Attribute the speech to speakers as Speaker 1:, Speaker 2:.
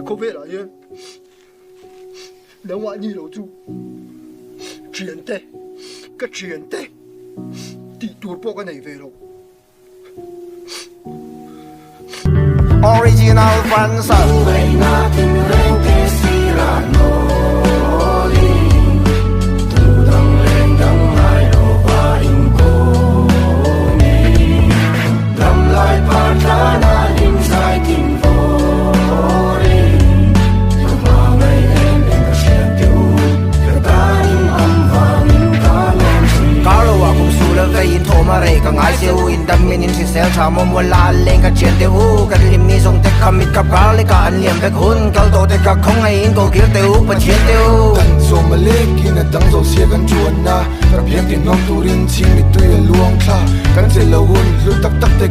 Speaker 1: có vẻ là yên nếu ngoại nhi đầu chú Thiante cái Thiante thì tôi bỏ cái này về đâu.
Speaker 2: Original Fransa
Speaker 3: Buhay natin rente sirano Tudang lendang ay obaing koni Damlay partana insay kinfori Kabangay em kasyente Katanim amvangin kalong
Speaker 2: Karo akong sulang kayin tomare Kang ay siya indaminin si sel Chamo mo laling ka chente Kadlim ni song tek kamit kapali ka anliam bek hun Kalto tek ka kong ngayin ko kirte pa chente
Speaker 3: Tan so malik inadang so siya kan chuan na Kapiyang tinong turin ching mituya luang cha Kan sila hun lutak tak tek